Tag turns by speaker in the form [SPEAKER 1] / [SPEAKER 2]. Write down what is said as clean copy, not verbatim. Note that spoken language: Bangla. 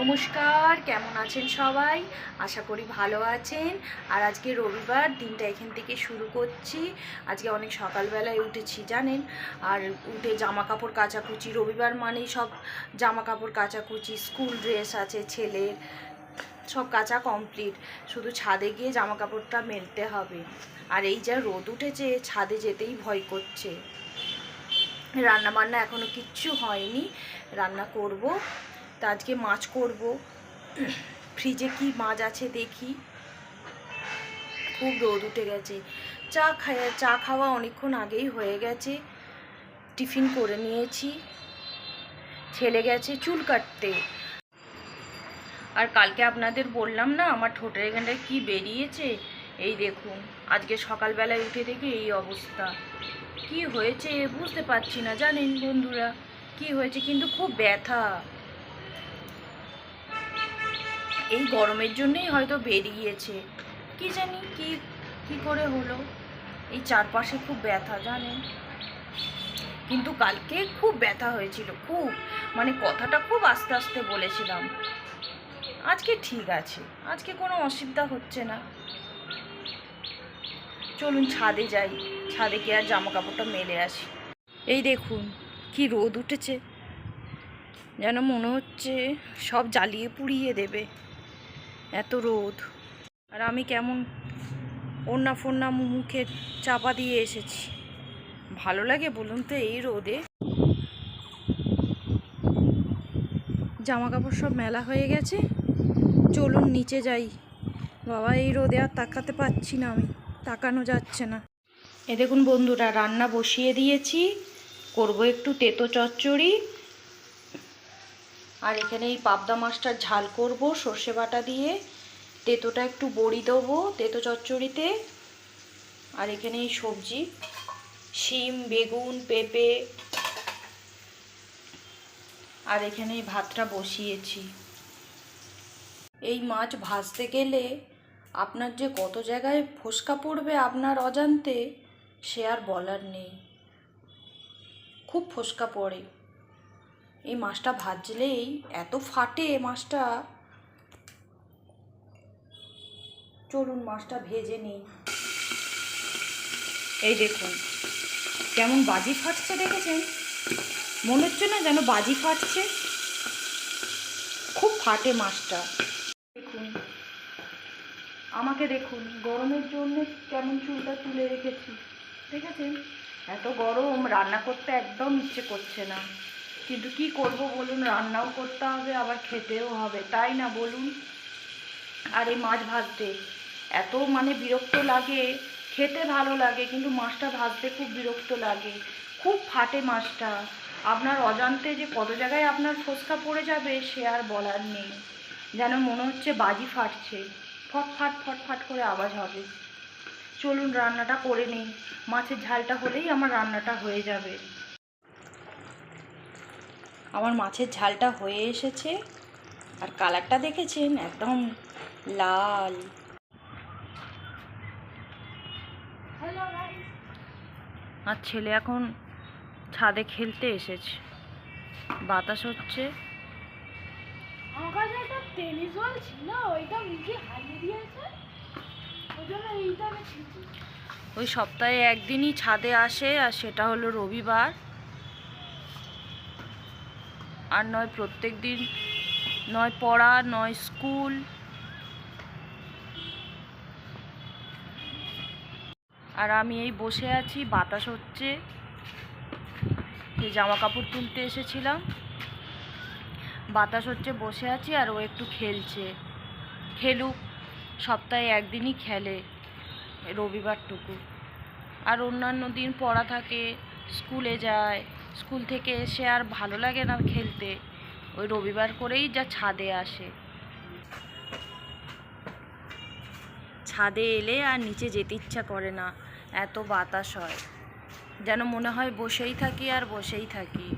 [SPEAKER 1] নমস্কার, কেমন আছেন সবাই? আশা করি ভালো আছেন। আর আজকে রবিবার, দিনটা এখান থেকে শুরু করছি। আজকে অনেক সকালবেলায় উঠেছি জানেন। আর উঠে জামা কাপড় কাচাকুচি, রবিবার মানেই সব জামা কাপড় কাচাকুচি, স্কুল ড্রেস আছে ছেলের, সব কাচা কমপ্লিট। শুধু ছাদে গিয়ে জামা কাপড়টা মেলতে হবে। আর এই যা রোদ উঠেছে, ছাদে যেতেই ভয় করছে। রান্না বান্না এখনও কিচ্ছু হয়নি, রান্না করব। তা আজকে মাছ করব। ফ্রিজে কি মাছ আছে দেখি। খুব রোদ উঠে গেছে। চা খাওয়া অনেকক্ষণ আগেই হয়ে গেছে। টিফিন করে নিয়েছি। ছেলে গেছে চুল কাটতে। আর কালকে আপনাদের বললাম না আমার ঠোঁটের এখানটায় কি বেরিয়েছে। এই দেখুন, আজকে সকালবেলায় উঠে দেখি এই অবস্থা। কি হয়েছে বুঝতে পারছি না জানেন বন্ধুরা, কি হয়েছে, কিন্তু খুব ব্যথা। এই গরমের জন্যই হয়তো বেরিয়েছে, কি জানি কি করে হলো। এই চারপাশে খুব ব্যথা জানেন। কিন্তু কালকে খুব ব্যথা হয়েছিল, খুব, মানে কথাটা খুব আস্তে আস্তে বলেছিলাম। আজকে ঠিক আছে, আজকে কোনো অসুবিধা হচ্ছে না। চলুন ছাদে যাই, ছাদে গিয়ে আর জামা কাপড়টা মেলে আসি। এই দেখুন কি রোদ উঠেছে, যেন মনে হচ্ছে সব জ্বালিয়ে পুড়িয়ে দেবে, এত রোদ। আর আমি কেমন ওড়না ফোড়না মুখে চাপা দিয়ে এসেছি। ভালো লাগে বলুন তো এই রোদে? জামা কাপড় সব মেলা হয়ে গেছে, চলুন নিচে যাই। বাবা এই রোদে আর তাকাতে পারছি না, আমি তাকানো যাচ্ছে না। এ দেখুন বন্ধুরা, রান্না বসিয়ে দিয়েছি, করব একটু তেতো চচ্চড়ি। আর এখানে এই পাবদা মাছটার ঝাল করব সর্ষে বাটা দিয়ে। তেতোটা একটু বড়ি দেবো তেতো চচ্চড়িতে। আর এখানে এই সবজি, শিম, বেগুন, পেঁপে। আর এখানে এই ভাতটা বসিয়েছি। এই মাছ ভাজতে গেলে আপনার যে কত জায়গায় ফোসকা পড়বে আপনার অজান্তে, সে আর বলার নেই। খুব ফোসকা পড়ে। এই মাছটা ভাজলেই এত ফাটে মাছটা। চলুন মাছটা ভেজে নিই। এই দেখুন কেমন বাজি ফাটছে, দেখেছেন? মনে হচ্ছে না যেন বাজি ফাটছে? খুব ফাটে মাছটা। দেখুন আমাকে দেখুন, গরমের জন্য কেমন চুলটা তুলে রেখেছি, দেখেছেন? এত গরম, রান্না করতে একদম ইচ্ছে করছে না। কিন্তু কি করব বলুন, রান্নাও করতে হবে আবার খেতেও হবে, তাই না বলুন? আর এই মাছ ভাজতে এত বিরক্ত লাগে। খেতে ভালো লাগে কিন্তু মাছটা ভাজতে খুব বিরক্ত লাগে। খুব ফাটে মাছটা। আপনার অজান্তে যে কত জায়গায় আপনার ফোসকা পড়ে যাবে সে আর বলার নেই। যেন মনে হচ্ছে বাজি ফাটছে, ফটফাট ফটফাট করে আওয়াজ হবে। চলুন রান্নাটা করে নিই। মাছের ঝালটা হলেই আমার রান্নাটা হয়ে যাবে। আমার মাছের ঝালটা হয়ে এসেছে। আর কালারটা দেখেছেন, একদম লাল। আর ছেলে এখন ছাদে খেলতে এসেছে, বাতাস হচ্ছে।
[SPEAKER 2] আমার কাছে একটা টেনিস বল ছিল, ওইটা মুখে হারিয়ে দিয়েছে, ওই জন্য এইটা আমি ছিঁড়ছি।
[SPEAKER 1] ওই সপ্তাহে একদিনই ছাদে আসে, আর সেটা হলো রবিবার। আর নয় প্রত্যেক দিন, নয় পড়া, নয় স্কুল। আর আমি এই বসে আছি, বাতাস হচ্ছে। জামা কাপড় তুলতে এসেছিলাম, বাতাস হচ্ছে, বসে আছি। আর ও একটু খেলছে। খেলুক, সপ্তাহে একদিনই খেলে, রবিবারটুকু। আর অন্যান্য দিন পড়া থাকে, স্কুলে যায়। স্কুল থেকে এসে আর ভালো লাগে না খেলতে, ওই রবিবার করেই যা ছাদে আসে। ছাদে এলে আর নিচে যেতে ইচ্ছা করে না, এত বাতাস হয়, যেন মনে হয় বসেই থাকি আর বসেই থাকি।